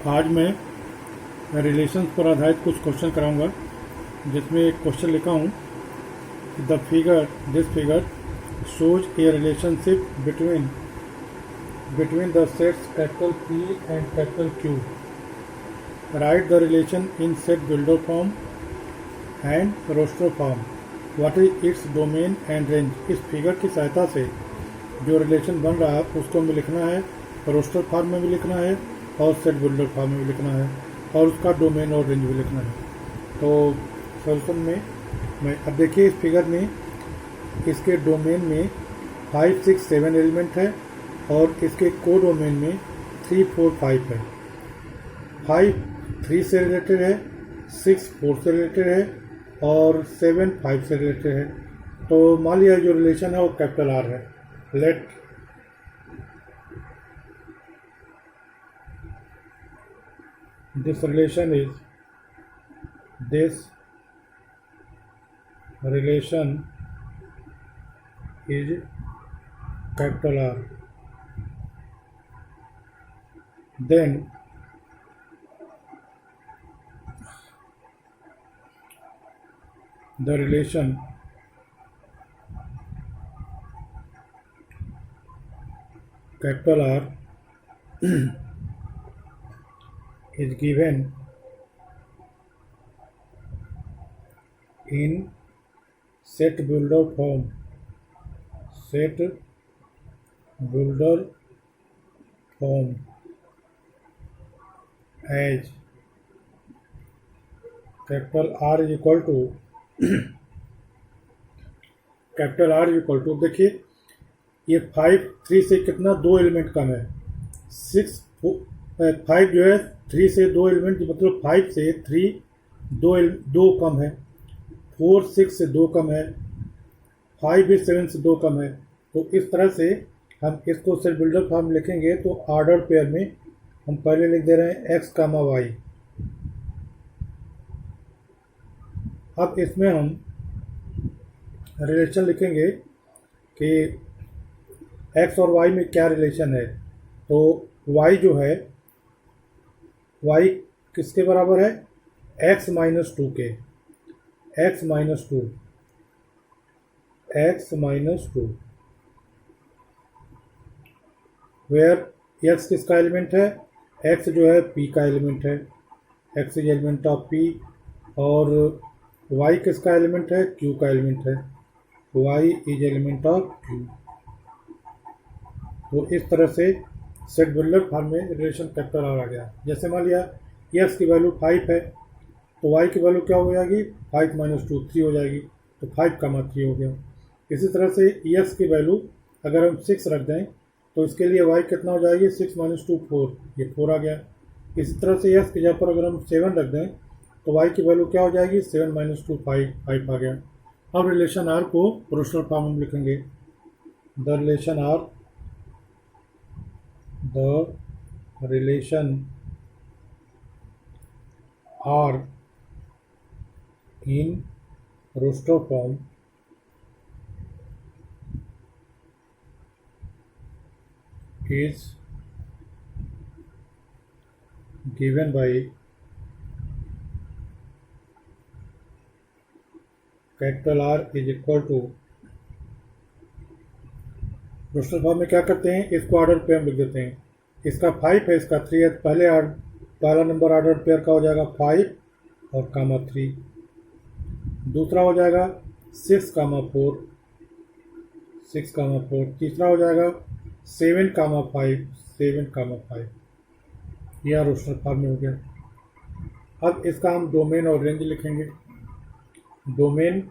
आज मैं रिलेशंस पर आधारित कुछ क्वेश्चन कराऊंगा, जिसमें एक क्वेश्चन लिखा हूँ, this figure shows a relationship between the sets capital P and capital Q. Write the relation in set builder form and roster form. What is its domain and range. इस figure की सहायता से जो relation बन रहा है उसको हमें लिखना है, रोस्टर फॉर्म में भी लिखना है और सेट बिल्डर फॉर्म में भी लिखना है, और उसका डोमेन और रेंज भी लिखना है. तो सॉल्यूशन में मैं अब देखिए, इस फिगर में इसके डोमेन में 5, 6, 7 एलिमेंट है और इसके को डोमेन में 3, 4, 5 है. 5 3 से रिलेटेड है, 6 4 से रिलेटेड है और 7 5 से रिलेटेड है. तो मान लिया जो रिलेशन है वो कैपिटल आर है. Let this relation is capital R. Then the relation capital R is given in set builder form as capital R is equal to देखिए, ये 5 3 से कितना 2 एलिमेंट कम है. 5 जो है 3 से 2 एलिमेंट, मतलब 5 से 3 2 कम है. 4 6 से 2 कम है. 5 भी 7 से 2 कम है. तो इस तरह से हम इसको सेट बिल्डर फॉर्म लिखेंगे तो ऑर्डर पेयर में हम पहले लिख दे रहे हैं x, y. अब इसमें हम रिलेशन लिखेंगे कि x और y में क्या रिलेशन है. तो y जो है, y किसके बराबर है, x - 2 के. x - 2 वेयर x किसका एलिमेंट है, x जो है p का एलिमेंट है. x is element of p. और y किसका एलिमेंट है, q का एलिमेंट है. y is element of q. तो इस तरह से सेट बिल्डर फॉर्म में रिलेशन कैपिटल आर आ गया. जैसे मान लिया x की वैल्यू 5 है तो y की वैल्यू क्या हो जाएगी, 5 - 2 3 हो जाएगी. तो 5, 3 हो गया. इसी तरह से x की वैल्यू अगर हम 6 रख दें तो इसके लिए y कितना हो जाएगी, 6 - 2 4, ये 4 आ गया. इसी तरह से x की जगह पर अगर हम 7 रख दें तो y की वैल्यू क्या हो जाएगी, 7 - 2 5 आ गया. अब रिलेशन r को रोस्टर फॉर्म में लिखेंगे. The relation R in roster form is given by capital R is equal to. Roster form में क्या करते हैं, इसको ऑर्डर पेयर लिख देते हैं. इसका 5 है, इसका 3 है. पहला नंबर ऑर्डर पेयर का हो जाएगा 5 और 3. दूसरा हो जाएगा 6, 4. तीसरा हो जाएगा 7, 5. यह रोस्टर फॉर्म में हो गया. अब इसका हम डोमेन और रेंज लिखेंगे. Domain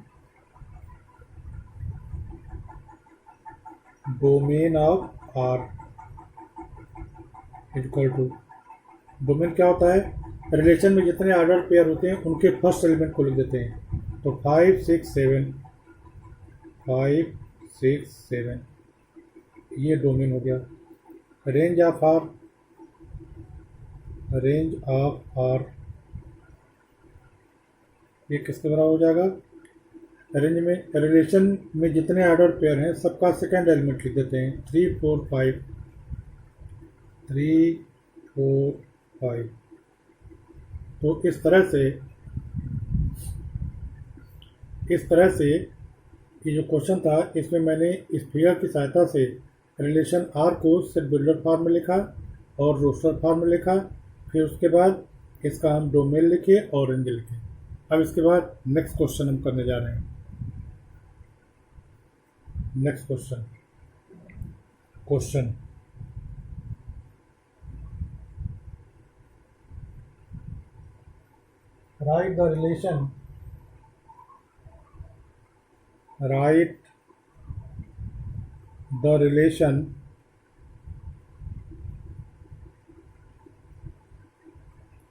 of R equal to. Domain क्या होता है, रिलेशन में जितने ऑर्डर पेयर होते हैं उनके फर्स्ट एलिमेंट को लिख देते हैं. तो 5 6 7 ये डोमेन हो गया. रेंज ऑफ R ये किसके बराबर हो जाएगा, रेंज में रिलेशन में जितने ऑर्डर पेयर हैं सबका सेकंड एलिमेंट लिख देते हैं. 3 4 5. तो इस तरह से ये जो क्वेश्चन था, इसमें मैंने इस फिगर की सहायता से रिलेशन आर को सेट बिल्डर फॉर्म में लिखा और रोस्टर फॉर्म में लिखा। फिर उसके बाद इसका हम डोमेन लिखे और रेंज लिखे। अब इसके बाद नेक्स्ट क्वेश्चन हम करने जा रहे हैं। Next question right the relation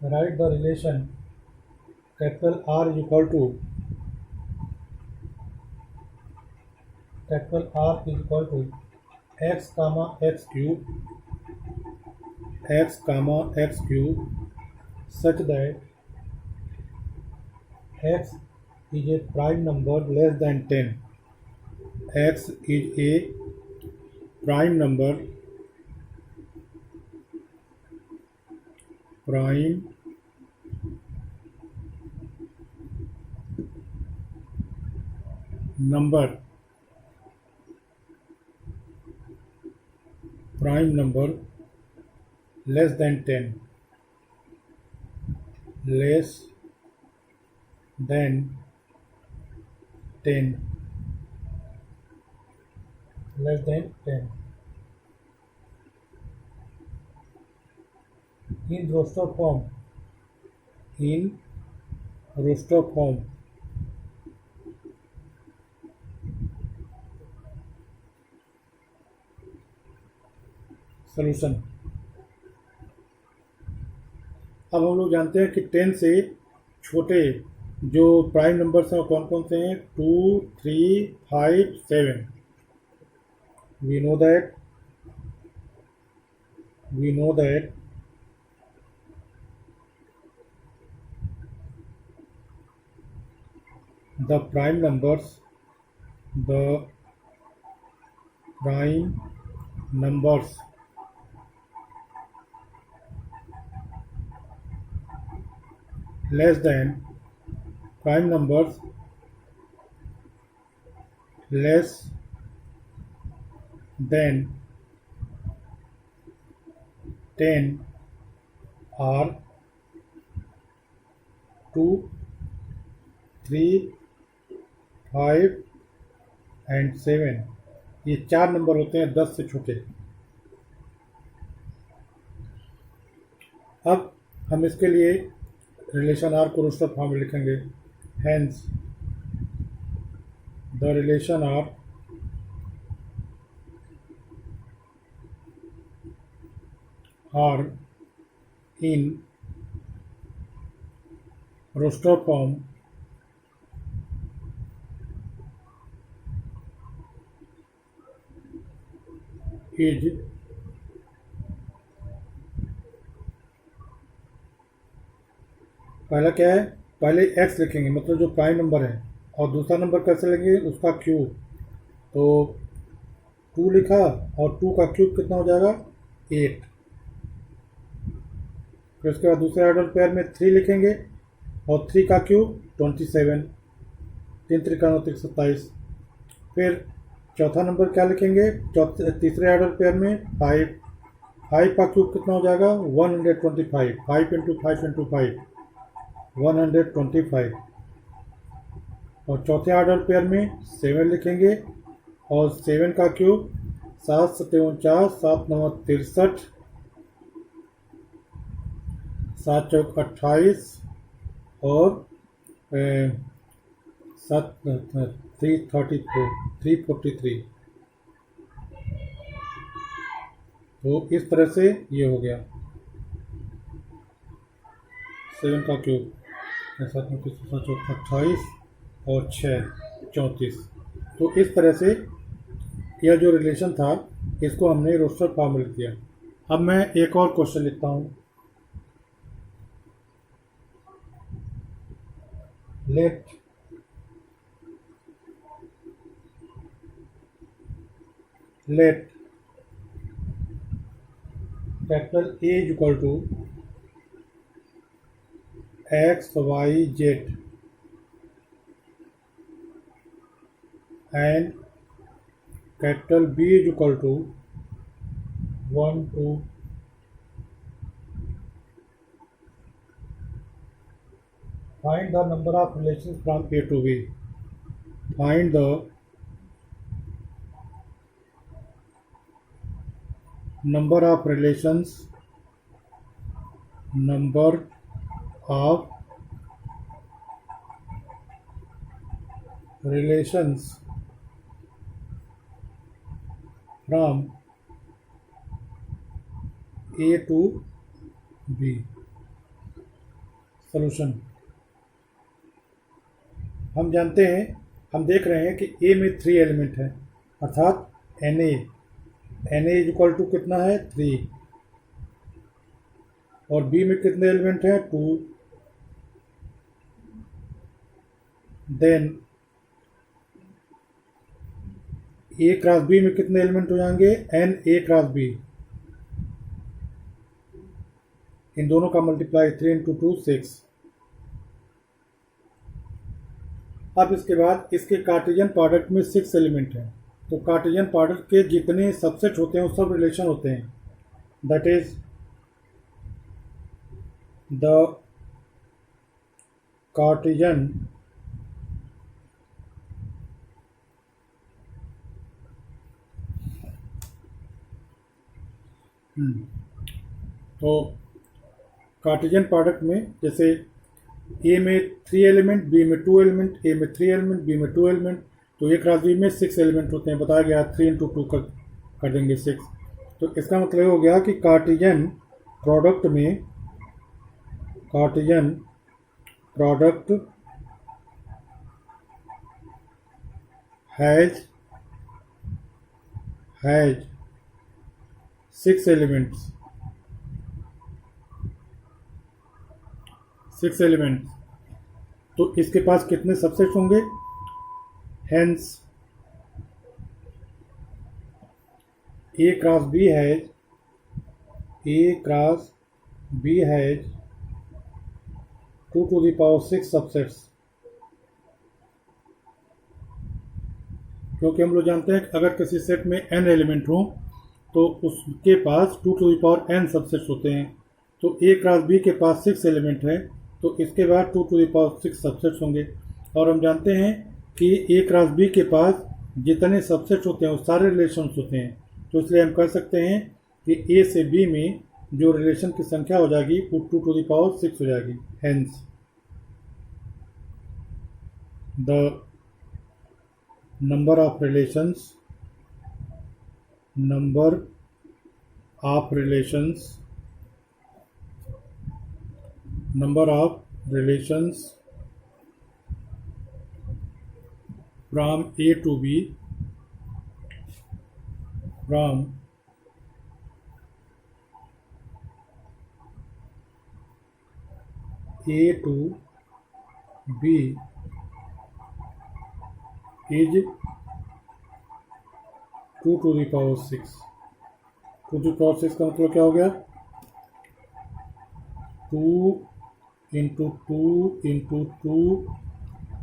write the relation capital R is equal to x comma x cube such that x is a prime number less than 10. X is a prime number less than 10 in roster form solution। अब हम लोग जानते हैं कि 10 से छोटे जो prime numbers हैं वो कौन कौन से हैं? 2, 3, 5, 7। we know that the prime numbers less than prime numbers less than 10 are 2, 3, 5 and 7। ये 4 नंबर होते हैं 10 से छोटे। अब हम इसके लिए रिलेशन आर को रोस्टर फॉर्म में लिखेंगे। Hence the relation R in roster form is पहला क्या है? पहले x लिखेंगे, मतलब जो प्राइम नंबर है, और दूसरा नंबर कैसे लेंगे? उसका क्यूब। तो 2 लिखा और 2 का क्यूब कितना हो जाएगा? 8। फिर उसके बाद दूसरे ऑर्डर पेयर में 3 लिखेंगे और 3 का क्यूब 27। 3 त्रिका 27। फिर चौथा नंबर क्या लिखेंगे? तीसरे ऑर्डर पेयर में 5। 5 का क्यूब कितना हो जाएगा? 125। 5 इंटू 5 इंटू 5 125। और चौथे ऑर्डर पेयर में 7 लिखेंगे और 7 का क्यूब 7 7 49, 7 9 63, 7 चौक 28 और 7 343। तो इस तरह से ये हो गया 7 का क्यूब 7 चौक 28 और 6 34। तो इस तरह से यह जो रिलेशन था इसको हमने रोस्टर फॉर्म में लिख दिया। अब मैं एक और क्वेश्चन लिखता हूँ। Let capital A is equal to x y z and capital B is equal to 1 2 find the number of relations from A to B. Find the number of relations from A to B. Solution. हम जानते हैं, हम देख रहे हैं कि ए में 3 element है, अर्थात n A is equal to कितना है 3, और बी में कितने एलिमेंट हैं 2। देन ए क्रॉस बी में कितने एलिमेंट हो जाएंगे एन ए क्रॉस बी, इन दोनों का मल्टीप्लाई 3 इंटू 2 6। अब इसके बाद इसके कार्टेशियन प्रोडक्ट में 6 एलिमेंट हैं, तो कार्टेशियन प्रोडक्ट के जितने सबसेट होते हैं वो सब रिलेशन होते हैं, दैट इज द कार्टेशियन तो कार्टेशियन प्रोडक्ट में जैसे ए में 3 एलिमेंट, बी में 2 एलिमेंट, ए में 3 एलिमेंट, बी में 2 एलिमेंट, तो ए क्रॉस बी में 6 एलिमेंट होते हैं, बताया गया 3 इंटू 2 कर देंगे 6। तो इसका मतलब हो गया कि Cartesian product has 6 elements, 6 elements. तो इसके पास कितने सबसेट्स होंगे, hence A cross B has 2 to the power 6 subsets, क्योंकि हम लोग जानते हैं कि अगर किसी सेट में n एलिमेंट हो तो उसके पास 2 to the power n subsets होते हैं। तो ए क्रॉस बी के पास 6 एलिमेंट है, तो इसके बाद 2 टू द पावर 6 सबसेट्स होंगे। और हम जानते हैं कि ए क्रॉस बी के पास जितने सबसेट्स होते हैं वो सारे रिलेशंस होते हैं, तो इसलिए हम कह सकते हैं कि ए से बी में जो रिलेशन की संख्या हो जाएगी वो 2 टू द पावर 6 हो जाएगी। Hence the number of relations from A to B, from A to B is 2 to the power 6। 2 to the power 6 का मतलब क्या हो गया, 2 इंटू 2 इंटू 2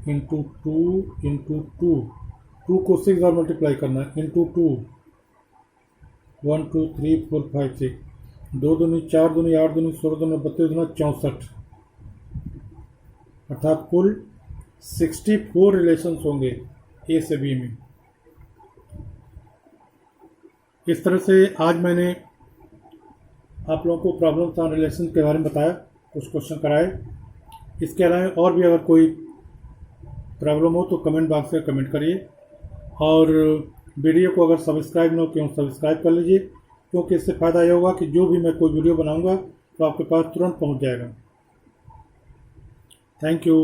इंटू 2 इंटू 2, 2 को 6 बार मल्टीप्लाई करना है, इंटू 2, 1 2 3 4 5 6, 2 दूनी 4 दूनी 8 दूनी 16 दूनी 32 दूनी 64, अर्थात कुल 64 रिलेशंस होंगे ए से बी में। इस तरह से आज मैंने आप लोगों को प्रॉब्लम्स ऑन रिलेशन के बारे में बताया, कुछ क्वेश्चन कराए। इसके अलावा और भी अगर कोई प्रॉब्लम हो तो कमेंट बॉक्स में कमेंट करिए, और वीडियो को अगर सब्सक्राइब न हो क्यों सब्सक्राइब कर लीजिए, क्योंकि इससे फ़ायदा ये होगा कि जो भी मैं कोई वीडियो बनाऊंगा तो आपके पास तुरंत पहुंच जाएगा। Thank you.